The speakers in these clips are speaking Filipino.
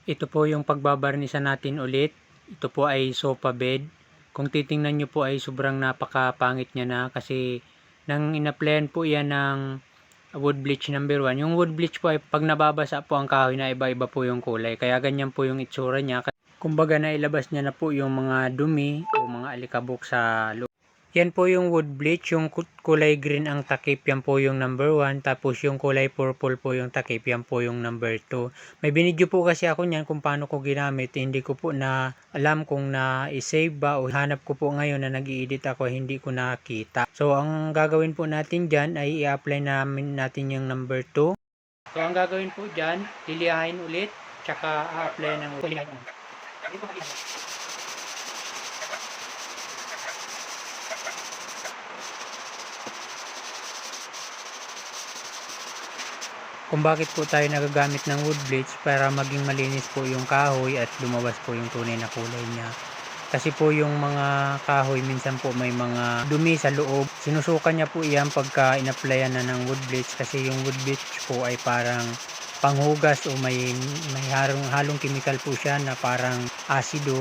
Ito po yung pagbabarnisan natin ulit. Ito po ay sofa bed. Kung titingnan nyo po ay sobrang napakapangit niya na kasi nang inaplayan po yan ng wood bleach number 1. Yung wood bleach po ay pag nababasa po ang kahoy na iba-iba po yung kulay. Kaya ganyan po yung itsura niya. Kumbaga nailabas niya na po yung mga dumi o mga alikabok sa loob. Yan po yung wood bleach, yung kulay green ang takip, yan po yung number 1. Tapos yung kulay purple po yung takip, yan po yung number 2. May binidyo po kasi ako niyan kung paano ko ginamit. Hindi ko po na alam kung na-save ba o hanap ko po ngayon na nag-i-edit ako, hindi ko nakita. So ang gagawin po natin dyan ay i-apply natin yung number 2. So ang gagawin po dyan, lilihain ulit, tsaka a-apply ng lilihain. Kung bakit po tayo nagagamit ng wood bleach para maging malinis po yung kahoy at lumabas po yung tunay na kulay niya. Kasi po yung mga kahoy minsan po may mga dumi sa loob. Sinusukan niya po iyan pagka in-applyan na ng wood bleach kasi yung wood bleach po ay parang panghugas o may halong chemical po siya na parang asido.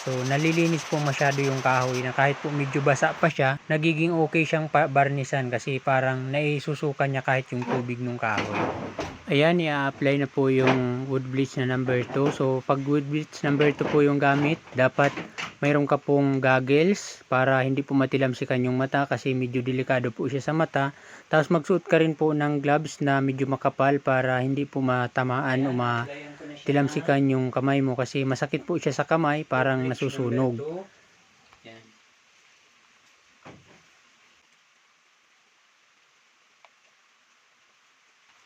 So nalilinis po masyado yung kahoy na kahit po medyo basa pa siya, nagiging okay siyang barnisan kasi parang naisusukan niya kahit yung tubig ng kahoy. Ayan, i-apply na po yung wood bleach na number 2. So pag wood bleach number 2 po yung gamit, dapat mayroon ka pong goggles para hindi po matilamsikan yung mata kasi medyo delikado po siya sa mata. Tapos magsuot ka rin po ng gloves na medyo makapal para hindi po matamaan o matilamsikan yung kamay mo kasi masakit po siya sa kamay, parang nasusunog.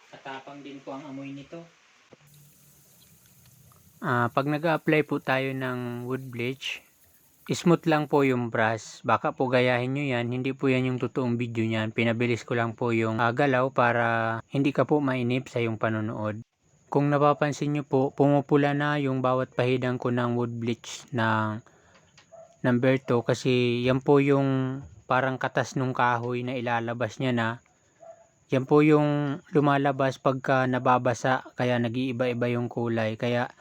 Katapang din po ang amoy nito. Pag nag-a-apply po tayo ng wood bleach, smooth lang po yung brush. Baka po gayahin nyo yan. Hindi po yan yung totoong video nyan. Pinabilis ko lang po yung galaw para hindi ka po mainip sa yung panonood. Kung napapansin nyo po, pumupula na yung bawat pahidang ko ng wood bleach ng number 2 kasi yan po yung parang katas ng kahoy na ilalabas niya na. Yan po yung lumalabas pagka nababasa kaya nag-iiba-iba yung kulay. Kaya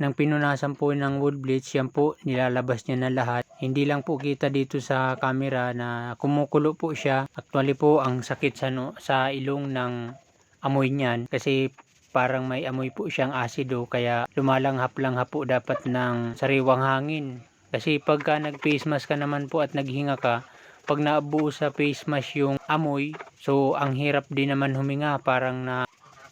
nang pinunasan po ng wood bleach, yan po nilalabas niya na lahat. Hindi lang po kita dito sa camera na kumukulo po siya. Actually po ang sakit sa ilong ng amoy niyan kasi parang may amoy po siyang asido kaya lumalanghap-langhap po dapat ng sariwang hangin. Kasi pagka nag-face mask ka naman po at naghinga ka, pag naabuo sa face mask yung amoy, so ang hirap din naman huminga, parang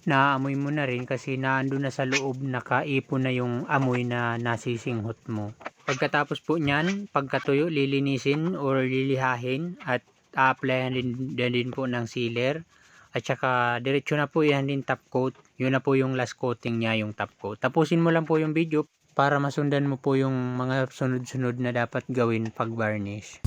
naamoy mo na rin kasi naandun na sa loob, nakaipon na yung amoy na nasisinghot mo. Pagkatapos po nyan, pagkatuyo, lilinisin or lilihahin at a-applyan din po ng sealer. At saka diretso na po yan din top coat. Yun na po yung last coating niya, yung top coat. Tapusin mo lang po yung video para masundan mo po yung mga sunod-sunod na dapat gawin pag varnish.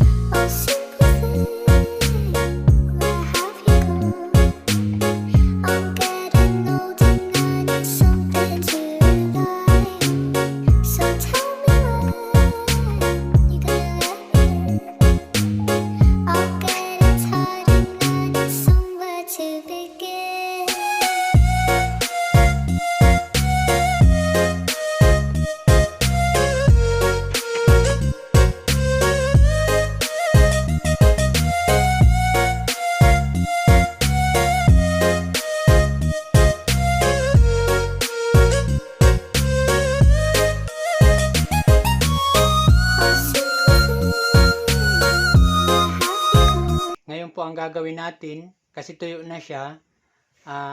Ngayon po ang gagawin natin, kasi tuyo na siya,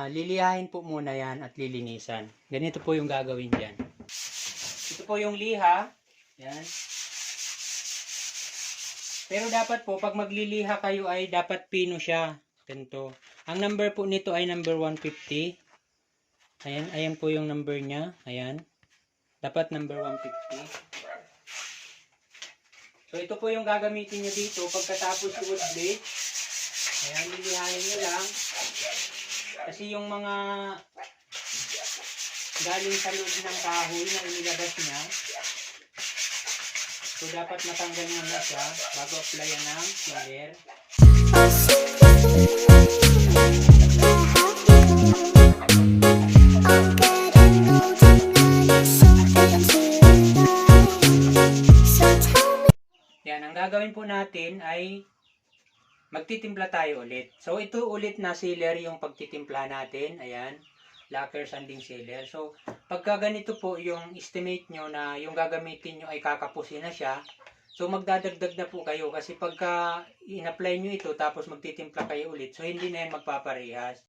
lilihain po muna yan at lilinisan. Ganito po yung gagawin dyan. Ito po yung liha. Yan. Pero dapat po, pag magliliha kayo ay dapat pino siya. Ganito. Ang number po nito ay number 150. Ayan, ayan po yung number niya. Ayan. Dapat number 150. So ito po yung gagamitin nyo dito pagkatapos yung wood bleach. Ayan, lilihain nyo lang. Kasi yung mga galing sa loob ng kahoy na inilabas niya, so dapat matanggal nyo na siya bago applyan ng sealer. I'm getting old and I need something natin ay magtitimpla tayo ulit. So ito ulit na sealer yung pagtitimpla natin. Ayan, lacquer sanding sealer. So pagka ganito po yung estimate nyo na yung gagamitin nyo ay kakapusin na siya, so magdadagdag na po kayo kasi pagka in-apply nyo ito tapos magtitimpla kayo ulit, so hindi na yan magpaparehas.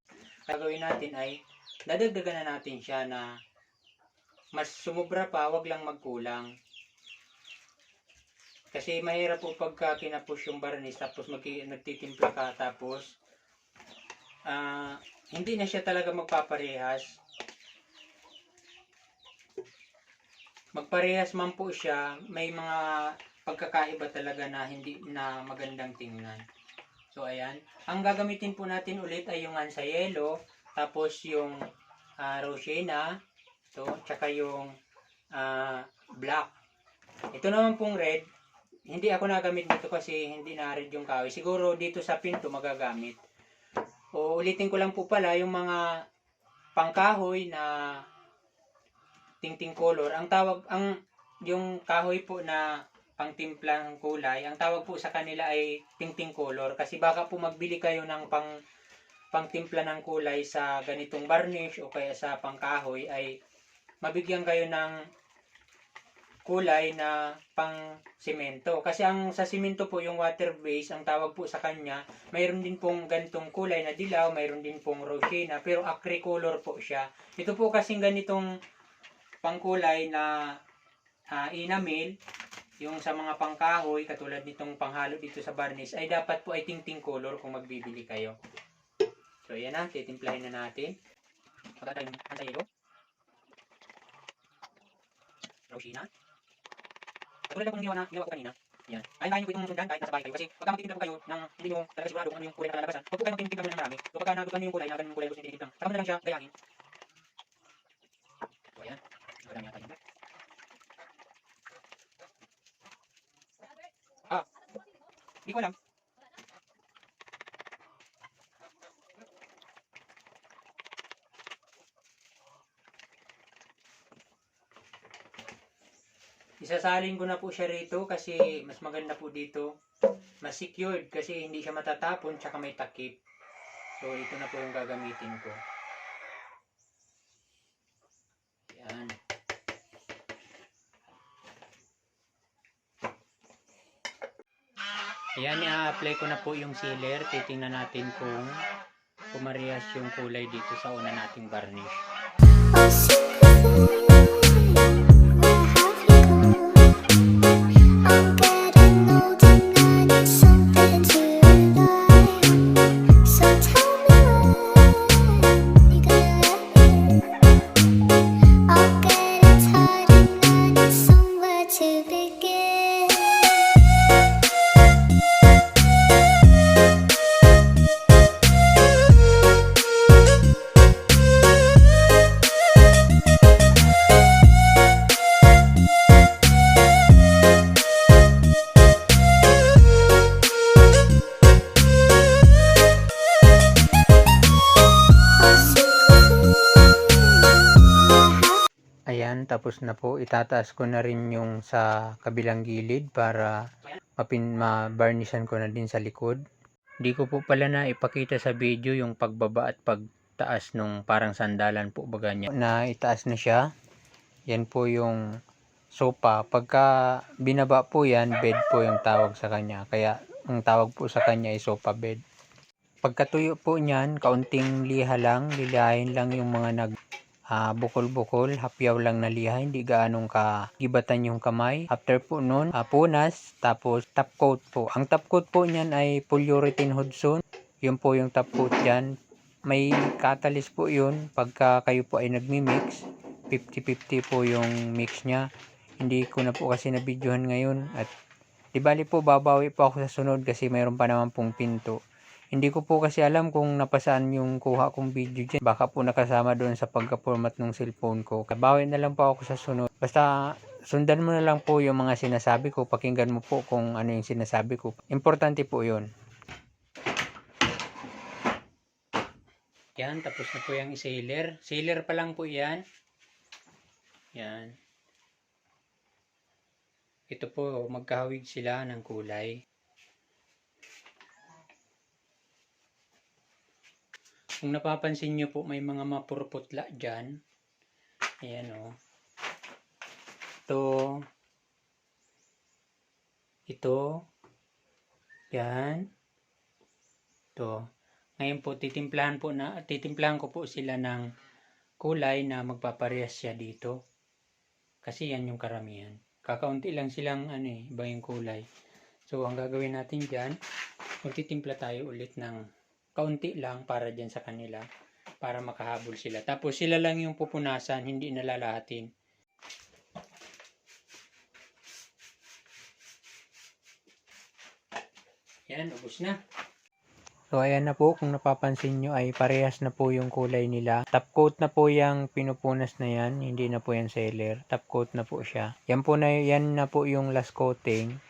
Gagawin natin ay dadagdagan na natin siya na mas sumubra pa, wag lang magkulang. Kasi mahirap po pagka kinapush yung barnis tapos nagtitimpla ka tapos hindi na siya talaga magpaparehas. Magparehas man po siya, may mga pagkakaiba talaga na hindi na magandang tingnan. So ayan, ang gagamitin po natin ulit ay yung Ansayelo, tapos yung Rosena, to, tsaka yung black. Ito naman pong red, hindi ako nagamit dito kasi hindi na red yung kahoy. Siguro dito sa pinto magagamit. O ulitin ko lang po pala yung mga pangkahoy na tingting color. Yung kahoy po na pangtimplang kulay, ang tawag po sa kanila ay tingting color. Kasi baka po magbili kayo ng pangtimpla ng kulay sa ganitong varnish o kaya sa pangkahoy ay mabigyan kayo ng kulay na pang semento. Kasi sa semento po yung water base, ang tawag po sa kanya, mayroon din pong ganitong kulay na dilaw, mayroon din pong rosina, pero acry color po siya. Ito po kasing ganitong pangkulay na enamel, yung sa mga pangkahoy, katulad nitong panghalo dito sa varnish, ay dapat po ay tingting color kung magbibili kayo. So yan na, titimplahin na natin. Maganda yung Ansayelo, Rosina. Katulad lang kung ginawa ko kanina. Yan. Ayaw ko itong sundan kahit nasa bahay kayo. Kasi pagka magtitimpla po kayo ng hindi nyo talaga sigurado kung ano yung kulay na lalabas, huwag po kayo magtitimpla ng marami. So pagka nagustuhan nyo yung kulay, na ganun yung kulay gusto nyo tinitimplang, saka mo na lang siya gayahin. So ayan. Marami yata yung hindi ko alam. Isasalin ko na po siya rito kasi mas maganda po dito. Mas secured kasi hindi siya matatapon tsaka may takip. So ito na po yung gagamitin ko. Yan. Ayan, i-apply ko na po yung sealer. Titingnan natin kung pumarehas yung kulay dito sa una nating varnish. Ayan, tapos na po. Itataas ko na rin yung sa kabilang gilid para ma-varnishan ko na din sa likod. Hindi ko po pala na ipakita sa video yung pagbaba at pagtaas nung parang sandalan po baga niya. Na itaas na siya. Yan po yung sopa. Pagka binaba po yan, bed po yung tawag sa kanya. Kaya ang tawag po sa kanya ay sopa bed. Pagkatuyo po niyan, kaunting liha lang. Lilahin lang yung mga bukol-bukol, hapyaw lang na liha, hindi gaanong kagibatan yung kamay. After po nun, punas, tapos top coat po. Ang top coat po niyan ay polyurethane Hudson. Yun po yung top coat yan. May catalyst po yun pagka kayo po ay nagmi-mix. 50-50 po yung mix niya. Hindi ko na po kasi na-videohan ngayon. At di bali po, babawi po ako sa sunod kasi mayroon pa naman pong pinto. Hindi ko po kasi alam kung napasaan yung kuha kong video dyan. Baka po nakasama doon sa pagka-format ng cellphone ko. Bawi na lang po ako sa sunod. Basta sundan mo na lang po yung mga sinasabi ko. Pakinggan mo po kung ano yung sinasabi ko. Importante po yun. Yan, tapos na po yung sealer. Sealer pa lang po yan. Yan. Ito po, magkahawig sila ng kulay. Kung napapansin nyo po, may mga mapurputla dyan. Ayan o. Ito. Yan. Ito. Ngayon po, titimplahan ko po sila ng kulay na magpaparehas siya dito. Kasi yan yung karamihan. Kakaunti lang silang iba yung kulay. So, ang gagawin natin dyan, magtitimpla tayo ulit ng kaunti lang para dyan sa kanila. Para makahabol sila. Tapos sila lang yung pupunasan, hindi nalalahatin. Yan, ubos na. So ayan na po, kung napapansin nyo ay parehas na po yung kulay nila. Top coat na po yung pinupunas na yan, hindi na po yan seller. Top coat na po siya. Yan na po yung last coating.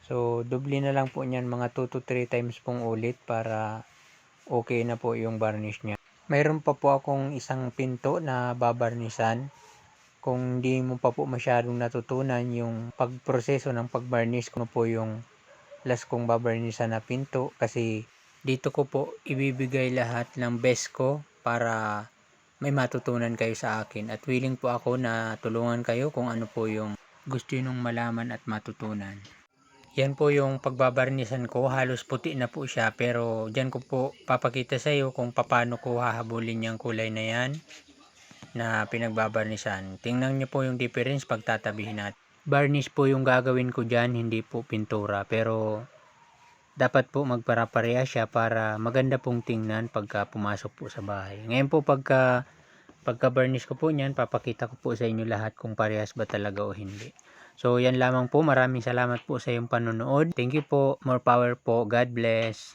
So doble na lang po niyan, mga 2 to 3 times pong ulit para okay na po yung varnish niya. Mayroon pa po akong isang pinto na babarnisan. Kung hindi mo pa po masyadong natutunan yung pagproseso ng pagbarnish, kung po yung last kong babarnisan na pinto, kasi dito ko po ibibigay lahat ng best ko para may matutunan kayo sa akin, at willing po ako na tulungan kayo kung ano po yung gusto nyong malaman at matutunan. Yan po yung pagbabarnisan ko, halos puti na po siya, pero dyan ko po papakita sa iyo kung paano ko hahabulin yung kulay na yan na pinagbabarnisan. Tingnan nyo po yung difference pag tatabihin natin. Varnish po yung gagawin ko dyan, hindi po pintura, pero dapat po magpara-pareha siya para maganda pong tingnan pagka pumasok po sa bahay. Ngayon po pagka varnish ko po niyan, papakita ko po sa inyo lahat kung parehas ba talaga o hindi. So yan lamang po, maraming salamat po sa iyong panonood. Thank you po, more power po, God bless.